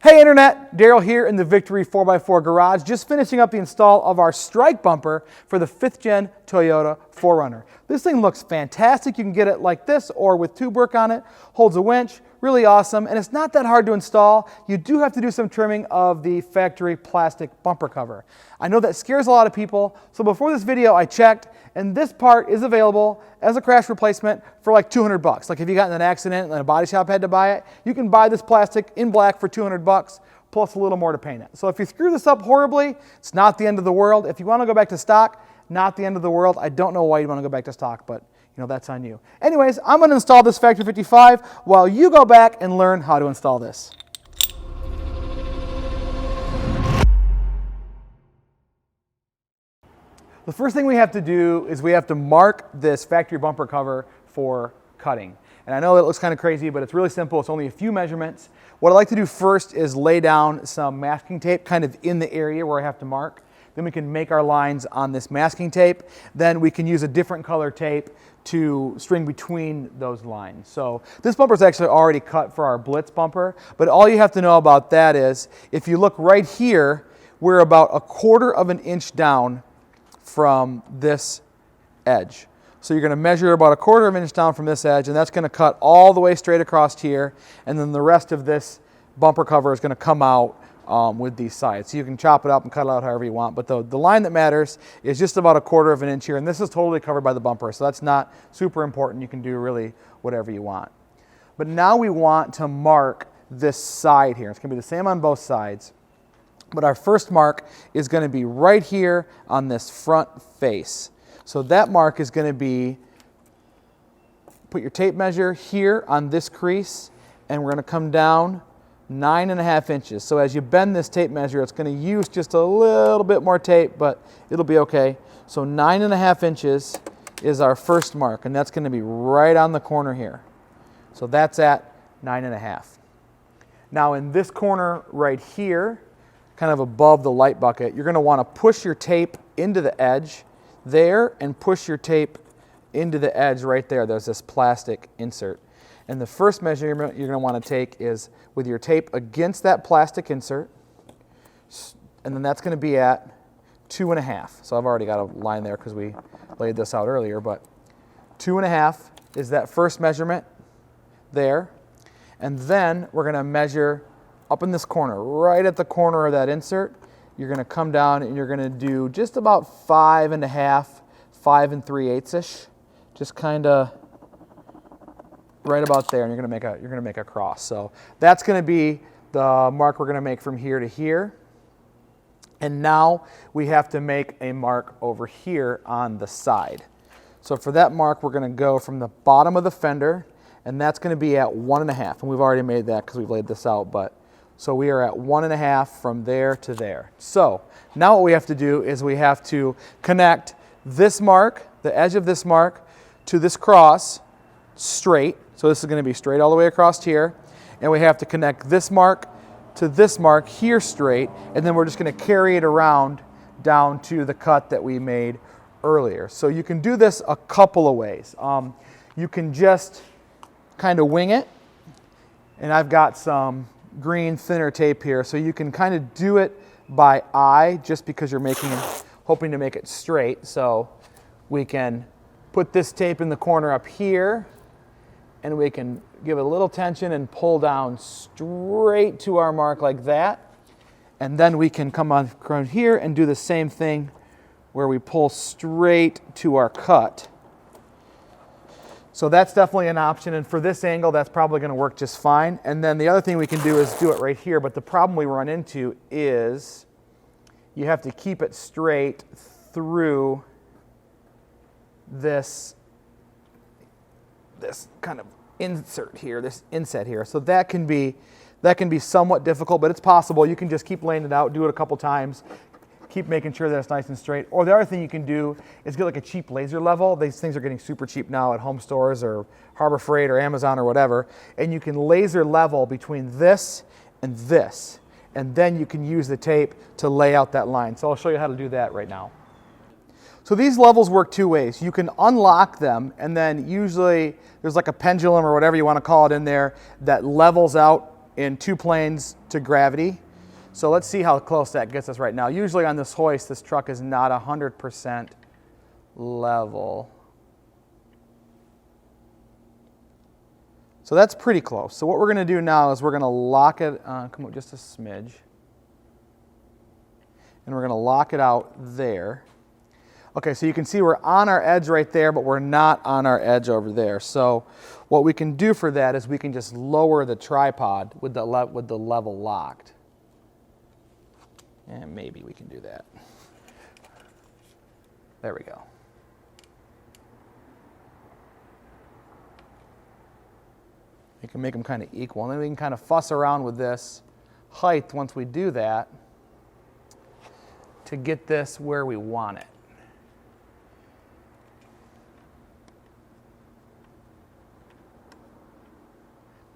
Hey Internet, Daryl here in the Victory 4x4 garage, just finishing up the install of our strike bumper for the 5th gen Toyota 4Runner. This thing looks fantastic. You can get it like this or with tube work on it, holds a winch, really awesome, and it's not that hard to install. You do have to do some trimming of the factory plastic bumper cover. I know that scares a lot of people, so before this video I checked, and this part is available as a crash replacement for like 200 bucks. Like if you got in an accident and a body shop had to buy it, you can buy this plastic in black for 200 bucks plus a little more to paint it. So if you screw this up horribly, it's not the end of the world. If you want to go back to stock, not the end of the world. I don't know why you'd want to go back to stock, but you know, that's on you. Anyways, I'm going to install this Factory 55 while you go back and learn how to install this. The first thing we have to do is we have to mark this factory bumper cover for cutting. And I know that looks kind of crazy, but it's really simple. It's only a few measurements. What I like to do first is lay down some masking tape kind of in the area where I have to mark. Then we can make our lines on this masking tape. Then we can use a different color tape to string between those lines. So this bumper is actually already cut for our Blitz bumper, but all you have to know about that is if you look right here, we're about 1/4 of an inch down from this edge. So you're going to measure about 1/4 of an inch down from this edge, and that's going to cut all the way straight across here, and then the rest of this bumper cover is going to come out with these sides. So you can chop it up and cut it out however you want, but the line that matters is just about 1/4 of an inch here, and this is totally covered by the bumper, so that's not super important. You can do really whatever you want. But now we want to mark this side here. It's going to be the same on both sides. But our first mark is going to be right here on this front face. So that mark is going to be, put your tape measure here on this crease, and we're going to come down 9.5 inches. So as you bend this tape measure, it's going to use just a little bit more tape, but it'll be okay. So 9.5 inches is our first mark, and that's going to be right on the corner here. So that's at 9.5. Now in this corner right here, kind of above the light bucket, you're going to want to push your tape into the edge there and push your tape into the edge right there. There's this plastic insert. And the first measurement you're going to want to take is with your tape against that plastic insert, and then that's going to be at 2.5. So I've already got a line there because we laid this out earlier, but 2.5 is that first measurement there. And then we're going to measure up in this corner, right at the corner of that insert. You're going to come down and you're going to do just about 5.5, 5 3/8-ish, just kind of right about there, and you're going to make a cross. So that's going to be the mark we're going to make from here to here. And now we have to make a mark over here on the side. So for that mark, we're going to go from the bottom of the fender, and that's going to be at 1.5. And we've already made that because we've laid this out, but so we are at 1.5 from there to there. So now what we have to do is we have to connect this mark, the edge of this mark, to this cross straight. So this is going to be straight all the way across here. And we have to connect this mark to this mark here straight. And then we're just going to carry it around down to the cut that we made earlier. So you can do this a couple of ways. You can just kind of wing it. And I've got some green thinner tape here, so you can kind of do it by eye just because you're hoping to make it straight. So we can put this tape in the corner up here, and we can give it a little tension and pull down straight to our mark like that. And then we can come on around here and do the same thing where we pull straight to our cut. So that's definitely an option, and for this angle, that's probably going to work just fine. And then the other thing we can do is do it right here, but the problem we run into is you have to keep it straight through this kind of insert here, this inset here. So that can be somewhat difficult, but it's possible. You can just keep laying it out, do it a couple times, keep making sure that it's nice and straight. Or the other thing you can do is get like a cheap laser level. These things are getting super cheap now at home stores or Harbor Freight or Amazon or whatever. And you can laser level between this and this. And then you can use the tape to lay out that line. So I'll show you how to do that right now. So these levels work two ways. You can unlock them, and then usually there's like a pendulum or whatever you want to call it in there that levels out in 2 planes to gravity. So let's see how close that gets us right now. Usually on this hoist, this truck is not 100% level. So that's pretty close. So what we're going to do now is we're going to lock it, come up just a smidge. And we're going to lock it out there. Okay, so you can see we're on our edge right there, but we're not on our edge over there. So what we can do for that is we can just lower the tripod with the level locked. And maybe we can do that. There we go. You can make them kind of equal. And then we can kind of fuss around with this height once we do that to get this where we want it.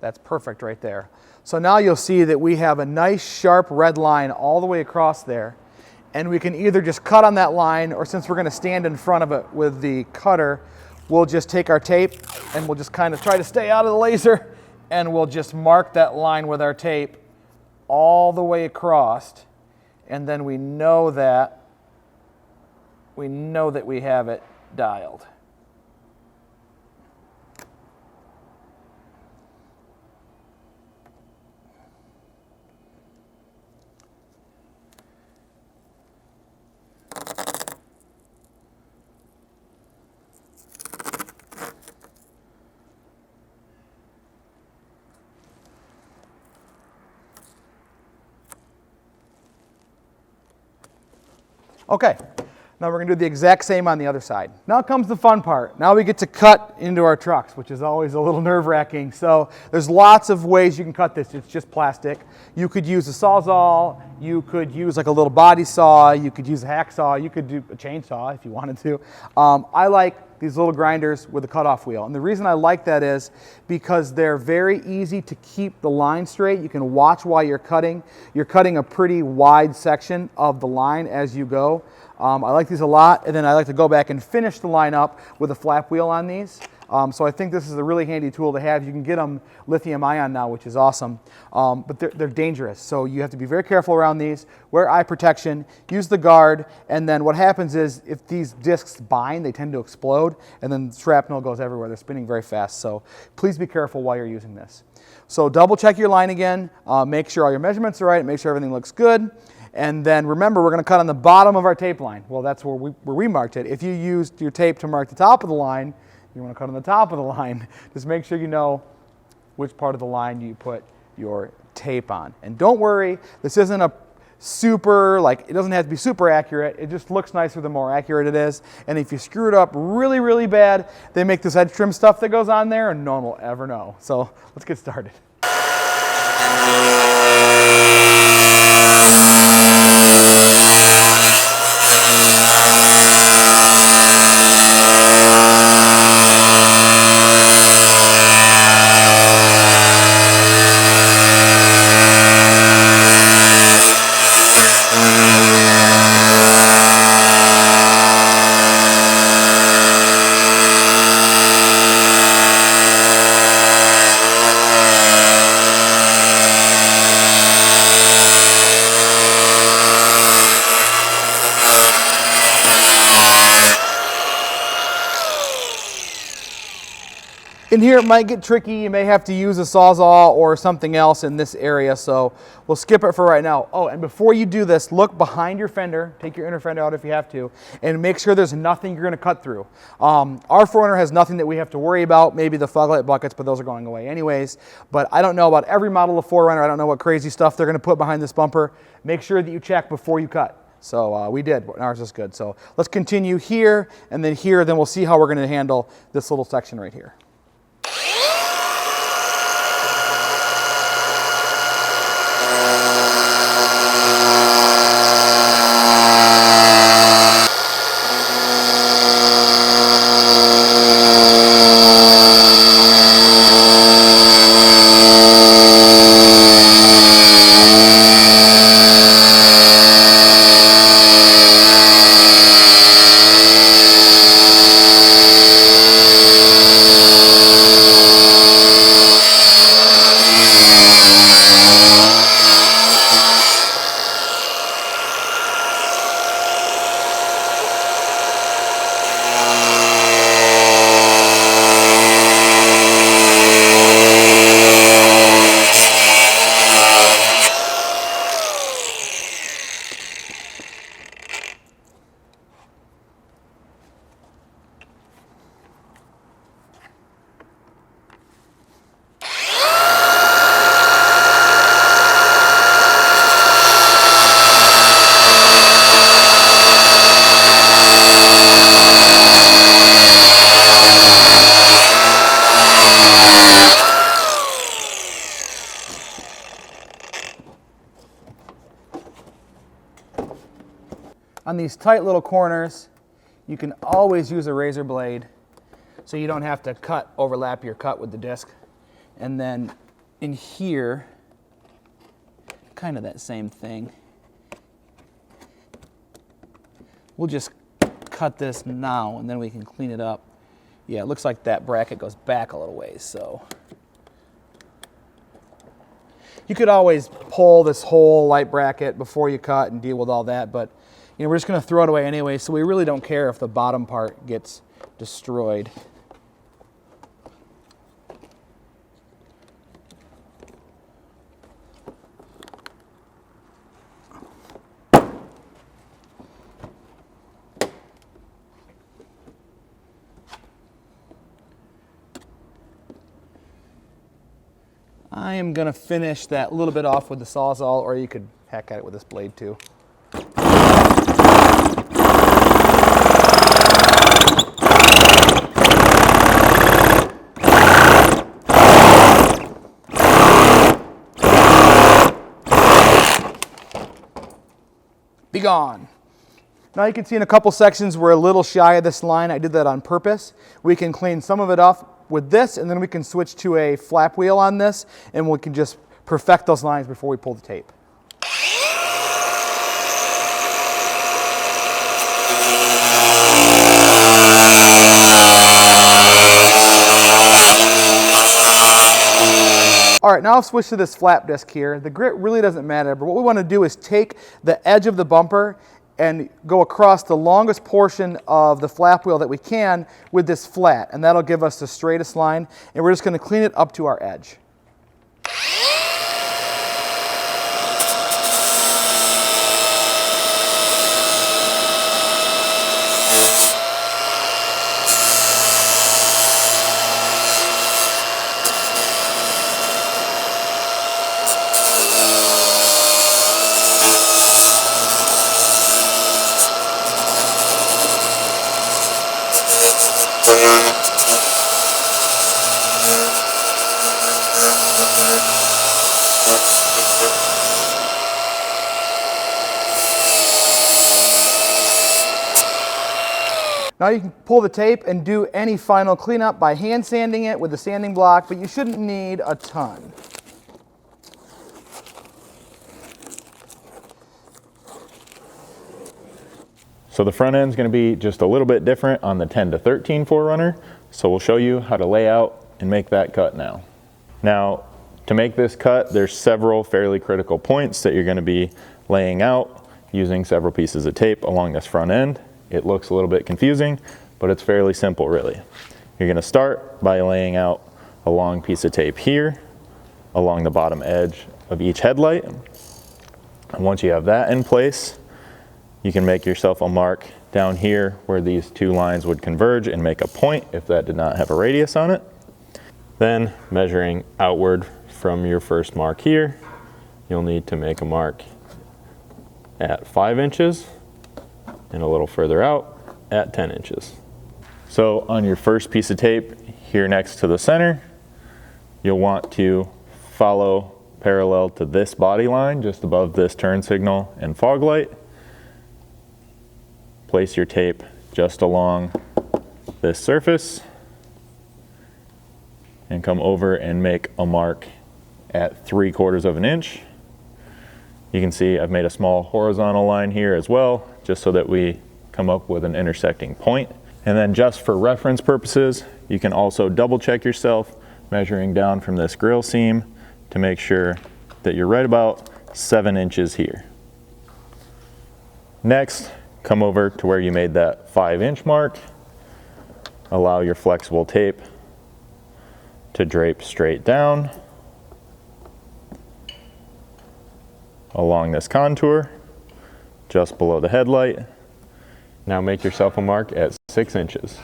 That's perfect right there. So now you'll see that we have a nice sharp red line all the way across there. And we can either just cut on that line, or since we're going to stand in front of it with the cutter, we'll just take our tape and we'll just kind of try to stay out of the laser, and we'll just mark that line with our tape all the way across. And then we know that we have it dialed. Okay, now we're going to do the exact same on the other side. Now comes the fun part. Now we get to cut into our trucks, which is always a little nerve-wracking. So there's lots of ways you can cut this. It's just plastic. You could use a Sawzall. You could use like a little body saw. You could use a hacksaw. You could do a chainsaw if you wanted to. I like these little grinders with a cutoff wheel. And the reason I like that is because they're very easy to keep the line straight. You can watch while you're cutting. You're cutting a pretty wide section of the line as you go. I like these a lot, and then I like to go back and finish the line up with a flap wheel on these. So I think this is a really handy tool to have. You can get them lithium ion now, which is awesome, but they're dangerous. So you have to be very careful around these. Wear eye protection, use the guard, and then what happens is if these discs bind, they tend to explode, and then shrapnel goes everywhere. They're spinning very fast, so please be careful while you're using this. So double check your line again, make sure all your measurements are right, make sure everything looks good. And then remember, we're going to cut on the bottom of our tape line. Well, that's where we marked it. If you used your tape to mark the top of the line, you want to cut on the top of the line. Just make sure you know which part of the line you put your tape on. And don't worry, this isn't a super, it doesn't have to be super accurate. It just looks nicer the more accurate it is. And if you screw it up really, really bad, they make this edge trim stuff that goes on there, and no one will ever know. So let's get started. In here it might get tricky. You may have to use a Sawzall or something else in this area, so we'll skip it for right now. Oh, and before you do this, look behind your fender, take your inner fender out if you have to, and make sure there's nothing you're going to cut through. Our 4Runner has nothing that we have to worry about, maybe the fog light buckets, but those are going away anyways. But I don't know about every model of 4Runner. I don't know what crazy stuff they're going to put behind this bumper. Make sure that you check before you cut. So we did, ours is good. So let's continue here, and then here, then we'll see how we're going to handle this little section right here. On these tight little corners, you can always use a razor blade so you don't have to overlap your cut with the disc. And then in here, kind of that same thing. We'll just cut this now and then we can clean it up. Yeah, it looks like that bracket goes back a little ways, so. You could always pull this whole light bracket before you cut and deal with all that, but we're just gonna throw it away anyway, so we really don't care if the bottom part gets destroyed. I am gonna finish that little bit off with the Sawzall, or you could hack at it with this blade too. Be gone. Now you can see in a couple sections we're a little shy of this line. I did that on purpose. We can clean some of it off with this, and then we can switch to a flap wheel on this, and we can just perfect those lines before we pull the tape. All right, now I'll switch to this flap disc here. The grit really doesn't matter, but what we want to do is take the edge of the bumper and go across the longest portion of the flap wheel that we can with this flat, and that'll give us the straightest line, and we're just going to clean it up to our edge. Now you can pull the tape and do any final cleanup by hand sanding it with a sanding block, but you shouldn't need a ton. So the front end is going to be just a little bit different on the 10 to 13 4Runner, so we'll show you how to lay out and make that cut now. Now, to make this cut, there's several fairly critical points that you're going to be laying out using several pieces of tape along this front end. It looks a little bit confusing, but it's fairly simple really. You're going to start by laying out a long piece of tape here along the bottom edge of each headlight. And once you have that in place, you can make yourself a mark down here where these two lines would converge and make a point if that did not have a radius on it. Then measuring outward from your first mark here, you'll need to make a mark at 5 inches and a little further out at 10 inches. So on your first piece of tape here next to the center, you'll want to follow parallel to this body line just above this turn signal and fog light. Place your tape just along this surface and come over and make a mark at 3/4 of an inch. You can see I've made a small horizontal line here as well, just so that we come up with an intersecting point. And then just for reference purposes, you can also double check yourself measuring down from this grill seam to make sure that you're right about 7 inches here. Next, come over to where you made that 5-inch mark. Allow your flexible tape to drape straight down along this contour just below the headlight. Now make yourself a mark at 6 inches.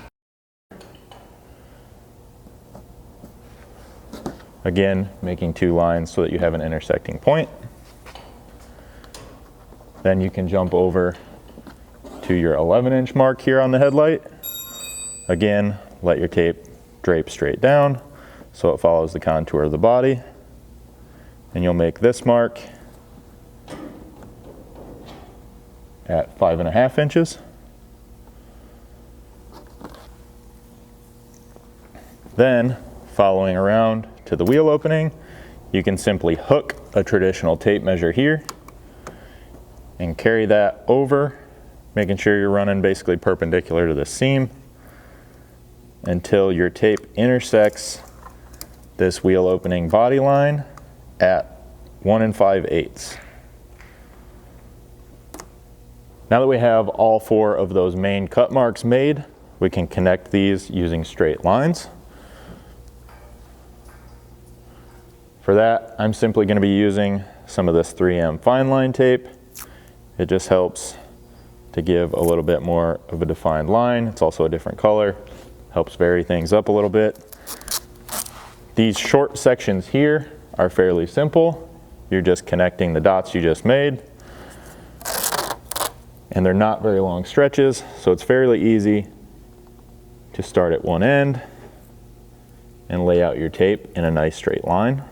Again, making 2 lines so that you have an intersecting point. Then you can jump over to your 11-inch mark here on the headlight. Again, let your tape drape straight down so it follows the contour of the body. And you'll make this mark at 5.5 inches. Then, following around to the wheel opening, you can simply hook a traditional tape measure here and carry that over, making sure you're running basically perpendicular to the seam until your tape intersects this wheel opening body line at 1 5/8. Now that we have all 4 of those main cut marks made, we can connect these using straight lines. For that, I'm simply going to be using some of this 3M fine line tape. It just helps to give a little bit more of a defined line. It's also a different color, helps vary things up a little bit. These short sections here are fairly simple. You're just connecting the dots you just made. And they're not very long stretches, so it's fairly easy to start at one end and lay out your tape in a nice straight line.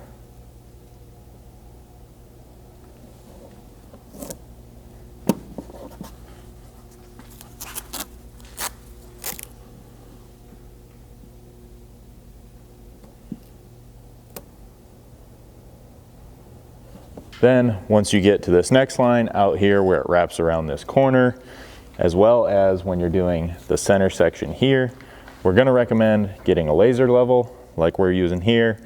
Then once you get to this next line out here where it wraps around this corner, as well as when you're doing the center section here, we're going to recommend getting a laser level like we're using here.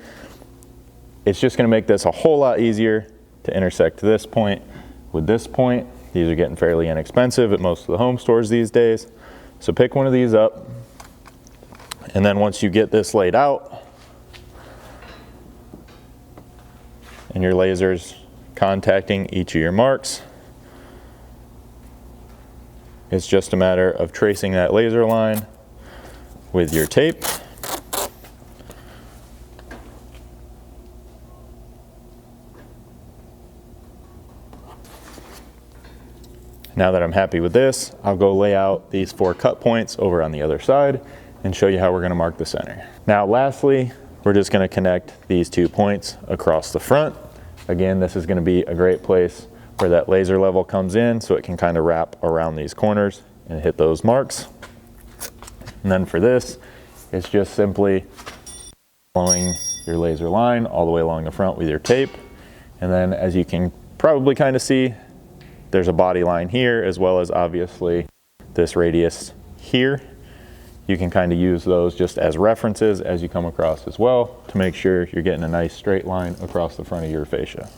It's just going to make this a whole lot easier to intersect this point with this point. These are getting fairly inexpensive at most of the home stores these days. So pick one of these up, and then once you get this laid out and your laser's contacting each of your marks, it's just a matter of tracing that laser line with your tape. Now that I'm happy with this, I'll go lay out these 4 cut points over on the other side and show you how we're going to mark the center. Now lastly, we're just going to connect these 2 points across the front. Again, this is going to be a great place where that laser level comes in, so it can kind of wrap around these corners and hit those marks. And then for this, it's just simply following your laser line all the way along the front with your tape. And then as you can probably kind of see, there's a body line here, as well as obviously this radius here. You can kind of use those just as references as you come across as well to make sure you're getting a nice straight line across the front of your fascia.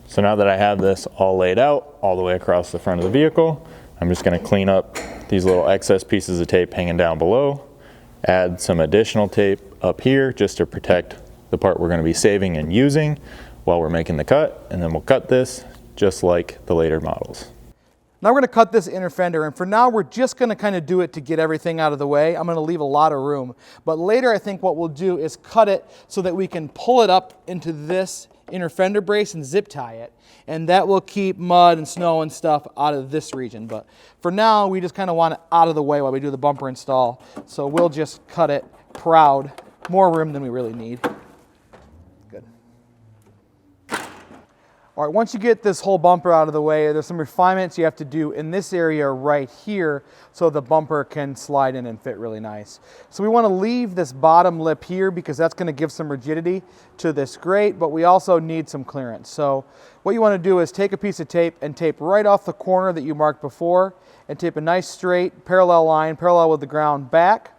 So now that I have this all laid out all the way across the front of the vehicle, I'm just going to clean up these little excess pieces of tape hanging down below, add some additional tape up here just to protect the part we're going to be saving and using while we're making the cut, and then we'll cut this just like the later models. Now we're going to cut this inner fender, and for now we're just going to kind of do it to get everything out of the way. I'm going to leave a lot of room, but later I think what we'll do is cut it so that we can pull it up into this inner fender brace and zip tie it, and that will keep mud and snow and stuff out of this region. But for now, we just kind of want it out of the way while we do the bumper install, so we'll just cut it proud, more room than we really need. Good. All right, once you get this whole bumper out of the way, there's some refinements you have to do in this area right here so the bumper can slide in and fit really nice. So we want to leave this bottom lip here because that's going to give some rigidity to this grate, but we also need some clearance. So what you want to do is take a piece of tape and tape right off the corner that you marked before and tape a nice straight parallel line, parallel with the ground back,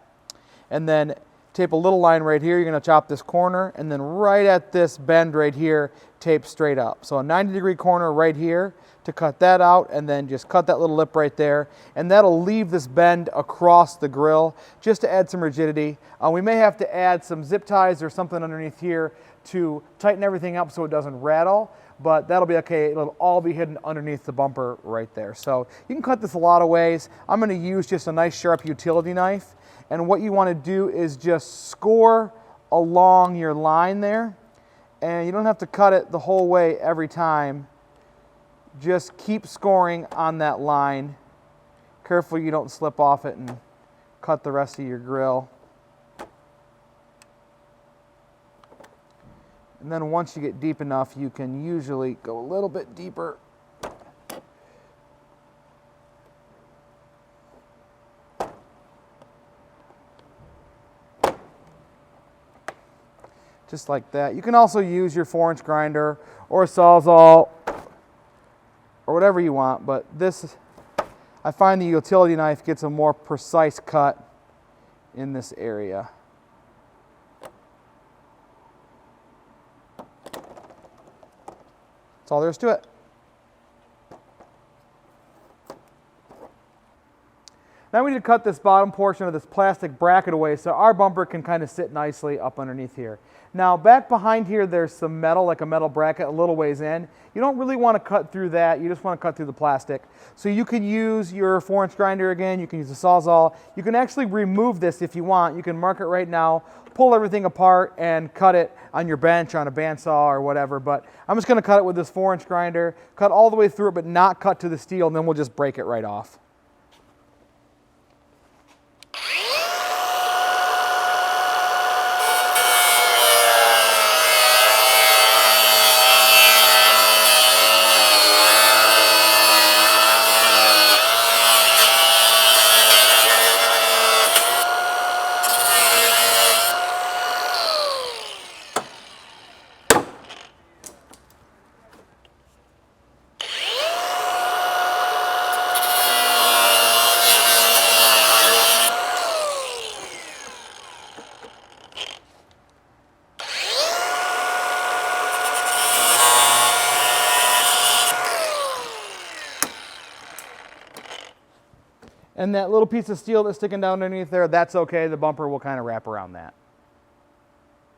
and then tape a little line right here. You're going to chop this corner, and then right at this bend right here, tape straight up. So a 90-degree corner right here to cut that out, and then just cut that little lip right there, and that'll leave this bend across the grill just to add some rigidity. We may have to add some zip ties or something underneath here to tighten everything up so it doesn't rattle, but that'll be okay. It'll all be hidden underneath the bumper right there. So you can cut this a lot of ways. I'm going to use just a nice sharp utility knife, and what you want to do is just score along your line there, and you don't have to cut it the whole way every time. Just keep scoring on that line. Careful you don't slip off it and cut the rest of your grill. And then once you get deep enough, you can usually go a little bit deeper. Just like that. You can also use your 4-inch grinder or a Sawzall or whatever you want, but this, I find the utility knife gets a more precise cut in this area. That's all there is to it. Now we need to cut this bottom portion of this plastic bracket away so our bumper can kind of sit nicely up underneath here. Now back behind here there's some metal, like a metal bracket a little ways in. You don't really want to cut through that, you just want to cut through the plastic. So you can use your 4-inch grinder again, you can use a Sawzall. You can actually remove this if you want. You can mark it right now, pull everything apart and cut it on your bench on a bandsaw or whatever. But I'm just going to cut it with this 4-inch grinder, cut all the way through it but not cut to the steel, and then we'll just break it right off. And that little piece of steel that's sticking down underneath there, that's okay. The bumper will kind of wrap around that.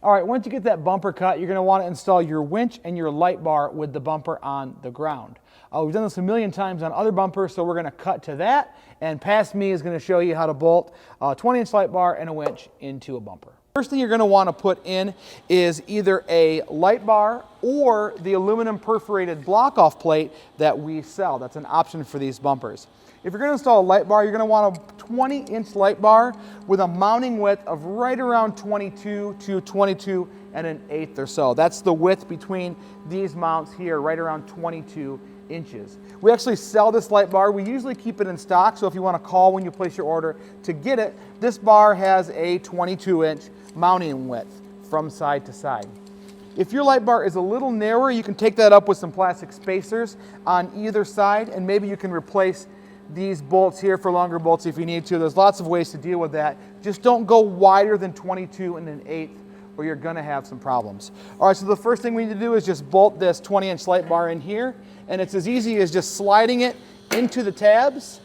All right, once you get that bumper cut, you're going to want to install your winch and your light bar with the bumper on the ground. We've done this a million times on other bumpers, so we're going to cut to that. And past me is going to show you how to bolt a 20-inch light bar and a winch into a bumper. First thing you're going to want to put in is either a light bar or the aluminum perforated block-off plate that we sell. That's an option for these bumpers. If you're going to install a light bar, you're going to want a 20-inch light bar with a mounting width of right around 22 to 22 and an eighth or so. That's the width between these mounts here, right around 22 inches. We actually sell this light bar. We usually keep it in stock, so if you want to call when you place your order to get it, this bar has a 22-inch mounting width from side to side. If your light bar is a little narrower, you can take that up with some plastic spacers on either side, and maybe you can replace these bolts here for longer bolts if you need to. There's lots of ways to deal with that. Just don't go wider than 22 and an eighth or you're going to have some problems. All right, so the first thing we need to do is just bolt this 20-inch light bar in here, and it's as easy as just sliding it into the tabs,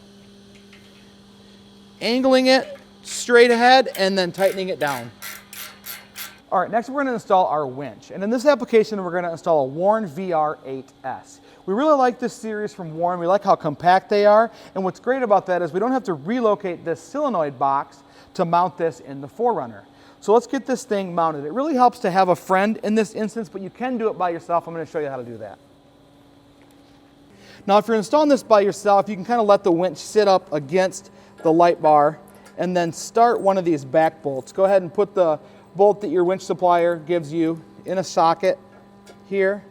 angling it straight ahead, and then tightening it down. All right, next we're going to install our winch. And in this application, we're going to install a Warn VR8S. We really like this series from Warn. We like how compact they are. And what's great about that is we don't have to relocate this solenoid box to mount this in the 4Runner. So let's get this thing mounted. It really helps to have a friend in this instance, but you can do it by yourself. I'm going to show you how to do that. Now, if you're installing this by yourself, you can kind of let the winch sit up against the light bar and then start one of these back bolts. Go ahead and put the bolt that your winch supplier gives you in a socket here.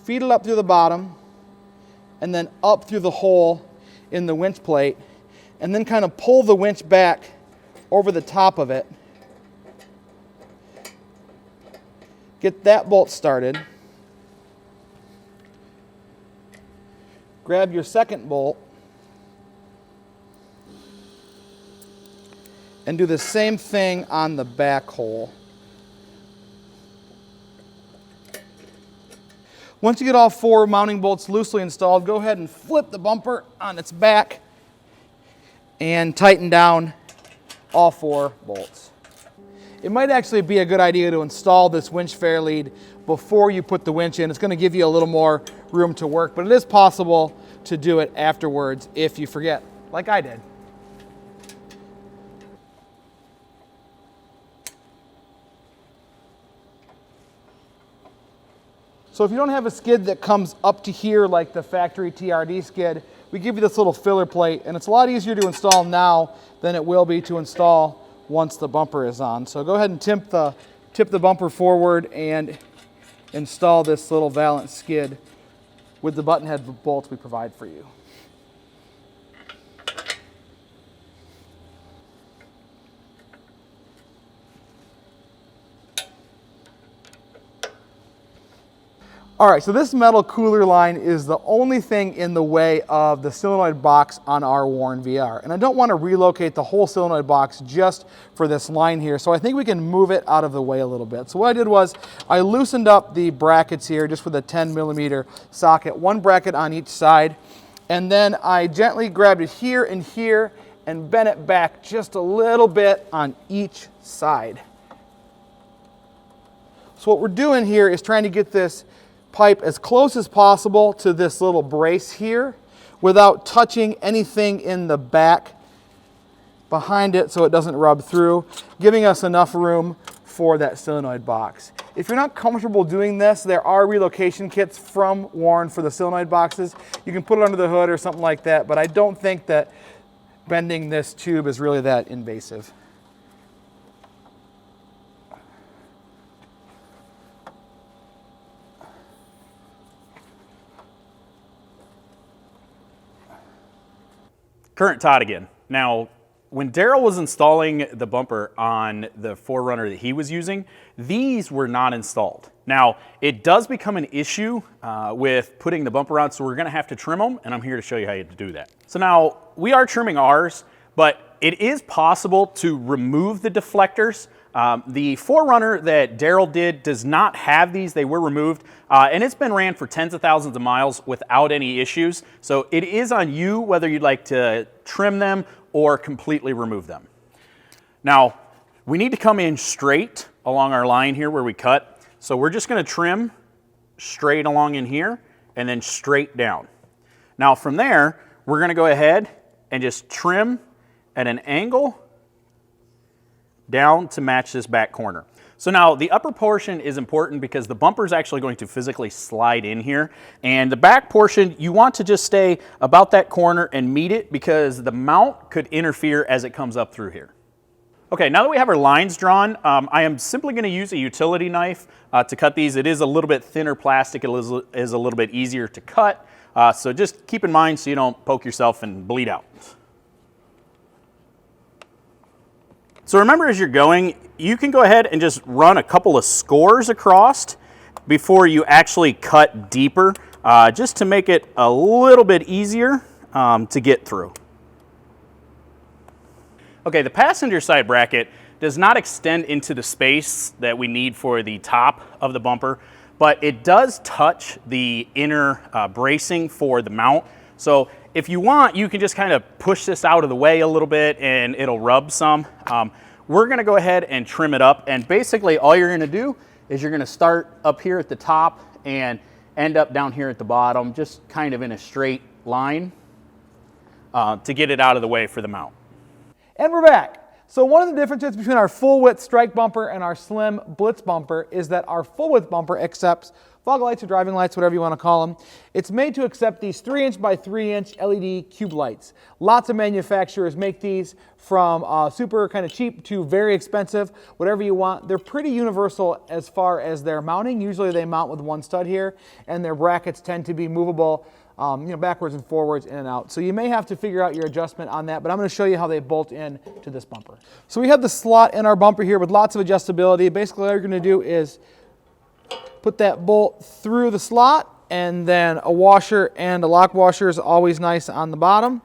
Feed it up through the bottom and then up through the hole in the winch plate, and then kind of pull the winch back over the top of it. Get that bolt started. Grab your second bolt and do the same thing on the back hole. Once you get all 4 mounting bolts loosely installed, go ahead and flip the bumper on its back and tighten down all 4 bolts. It might actually be a good idea to install this winch fair lead before you put the winch in. It's going to give you a little more room to work, but it is possible to do it afterwards if you forget, like I did. So if you don't have a skid that comes up to here like the factory TRD skid, we give you this little filler plate, and it's a lot easier to install now than it will be to install once the bumper is on. So go ahead and tip the bumper forward and install this little Valance skid with the button head bolts we provide for you. All right, so this metal cooler line is the only thing in the way of the solenoid box on our Warn VR. And I don't want to relocate the whole solenoid box just for this line here, so I think we can move it out of the way a little bit. So what I did was I loosened up the brackets here just with a 10mm socket, one bracket on each side, and then I gently grabbed it here and bent it back just a little bit on each side. So what we're doing here is trying to get this pipe as close as possible to this little brace here without touching anything in the back behind it so it doesn't rub through, giving us enough room for that solenoid box. If you're not comfortable doing this, there are relocation kits from Warn for the solenoid boxes. You can put it under the hood or something like that, but I don't think that bending this tube is really that invasive. Current Todd again. Now, when Daryl was installing the bumper on the 4Runner that he was using, these were not installed. Now, it does become an issue with putting the bumper on, so we're gonna have to trim them, and I'm here to show you how to do that. So now, we are trimming ours, but it is possible to remove the deflectors. The 4Runner that Daryl did does not have these. They were removed, and it's been ran for tens of thousands of miles without any issues. So it is on you whether you'd like to trim them or completely remove them. Now, we need to come in straight along our line here where we cut. So we're just gonna trim straight along in here and then straight down. Now from there, we're gonna go ahead and just trim at an angle down to match this back corner. So now the upper portion is important because the bumper is actually going to physically slide in here, and the back portion you want to just stay about that corner and meet it because the mount could interfere as it comes up through here. Okay, now that we have our lines drawn, I am simply going to use a utility knife to cut these. It is a little bit thinner plastic, it is a little bit easier to cut, so just keep in mind so you don't poke yourself and bleed out. So remember, as you're going, you can go ahead and just run a couple of scores across before you actually cut deeper, just to make it a little bit easier to get through. Okay, the passenger side bracket does not extend into the space that we need for the top of the bumper, but it does touch the inner bracing for the mount. So if you want, you can just kind of push this out of the way a little bit and it'll rub some. We're gonna go ahead and trim it up, and basically all you're gonna do is you're gonna start up here at the top and end up down here at the bottom, just kind of in a straight line to get it out of the way for the mount. And we're back. So one of the differences between our full width strike bumper and our slim blitz bumper is that our full width bumper accepts fog lights or driving lights, whatever you want to call them. It's made to accept these 3" by 3" LED cube lights. Lots of manufacturers make these from super kind of cheap to very expensive, whatever you want. They're pretty universal as far as their mounting. Usually they mount with one stud here, and their brackets tend to be movable backwards and forwards, in and out. So you may have to figure out your adjustment on that, but I'm going to show you how they bolt in to this bumper. So we have the slot in our bumper here with lots of adjustability. Basically all you're going to do is put that bolt through the slot, and then a washer and a lock washer is always nice on the bottom.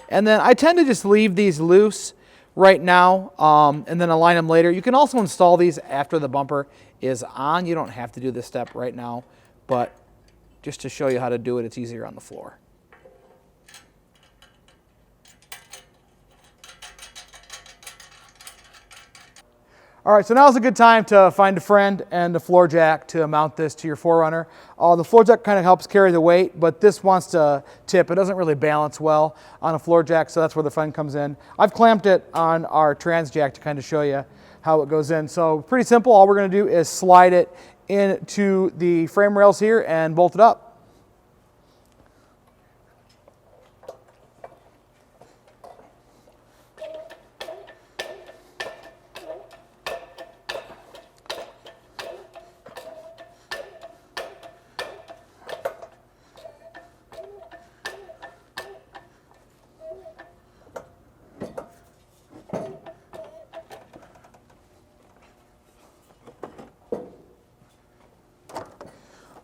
And then I tend to just leave these loose right now and then align them later. You can also install these after the bumper is on. You don't have to do this step right now, but just to show you how to do it, it's easier on the floor. All right, so now's a good time to find a friend and a floor jack to mount this to your 4Runner. The floor jack kind of helps carry the weight, but this wants to tip. It doesn't really balance well on a floor jack, so that's where the fun comes in. I've clamped it on our trans jack to kind of show you how it goes in. So pretty simple. All we're going to do is slide it into the frame rails here and bolt it up.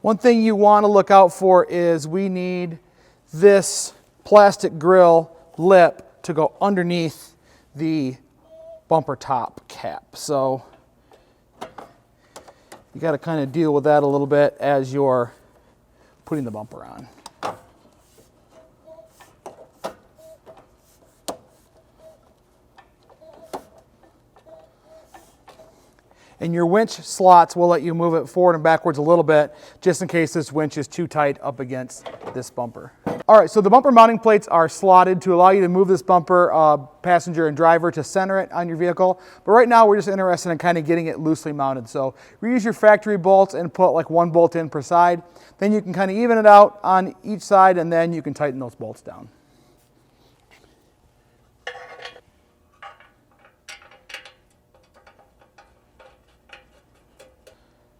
One thing you want to look out for is we need this plastic grill lip to go underneath the bumper top cap. So you got to kind of deal with that a little bit as you're putting the bumper on. And your winch slots will let you move it forward and backwards a little bit, just in case this winch is too tight up against this bumper. All right, so the bumper mounting plates are slotted to allow you to move this bumper, passenger and driver, to center it on your vehicle. But right now we're just interested in kind of getting it loosely mounted. So reuse your factory bolts and put like 1 bolt in per side. Then you can kind of even it out on each side, and then you can tighten those bolts down.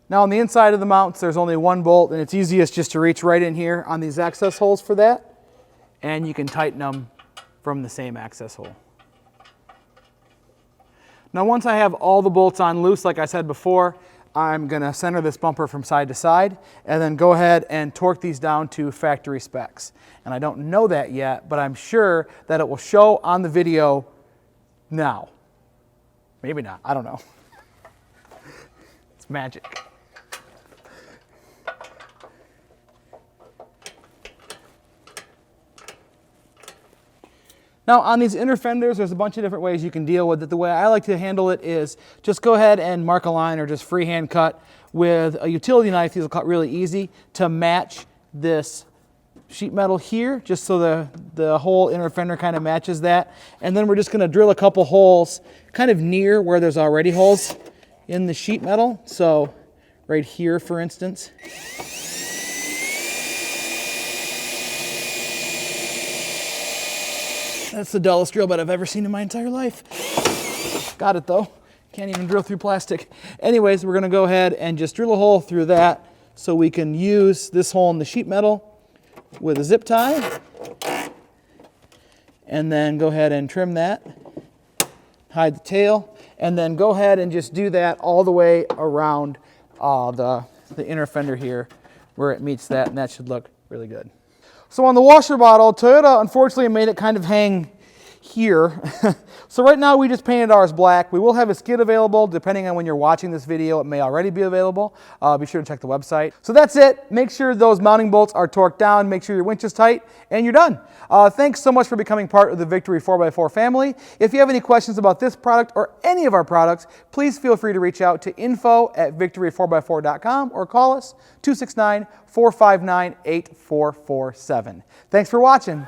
Now on the inside of the mounts, there's only 1 bolt, and it's easiest just to reach right in here on these access holes for that, and you can tighten them from the same access hole. Now once I have all the bolts on loose, like I said before, I'm going to center this bumper from side to side, and then go ahead and torque these down to factory specs. And I don't know that yet, but I'm sure that it will show on the video now. Maybe not, I don't know. It's magic. Now on these inner fenders, there's a bunch of different ways you can deal with it. The way I like to handle it is just go ahead and mark a line or just freehand cut with a utility knife. These will cut really easy to match this sheet metal here, just so the whole inner fender kind of matches that. And then we're just going to drill a couple holes kind of near where there's already holes in the sheet metal. So right here, for instance. That's the dullest drill bit I've ever seen in my entire life. Got it though. Can't even drill through plastic. Anyways, we're going to go ahead and just drill a hole through that so we can use this hole in the sheet metal with a zip tie. And then go ahead and trim that. Hide the tail. And then go ahead and just do that all the way around the inner fender here where it meets that, and that should look really good. So on the washer bottle, Toyota unfortunately made it kind of hang here. So right now we just painted ours black. We will have a skid available. Depending on when you're watching this video, it may already be available. Be sure to check the website. So that's it. Make sure those mounting bolts are torqued down. Make sure your winch is tight, and you're done. Thanks so much for becoming part of the Victory 4x4 family. If you have any questions about this product or any of our products, please feel free to reach out to info@victory4x4.com or call us 269-459-8447. Thanks for watching.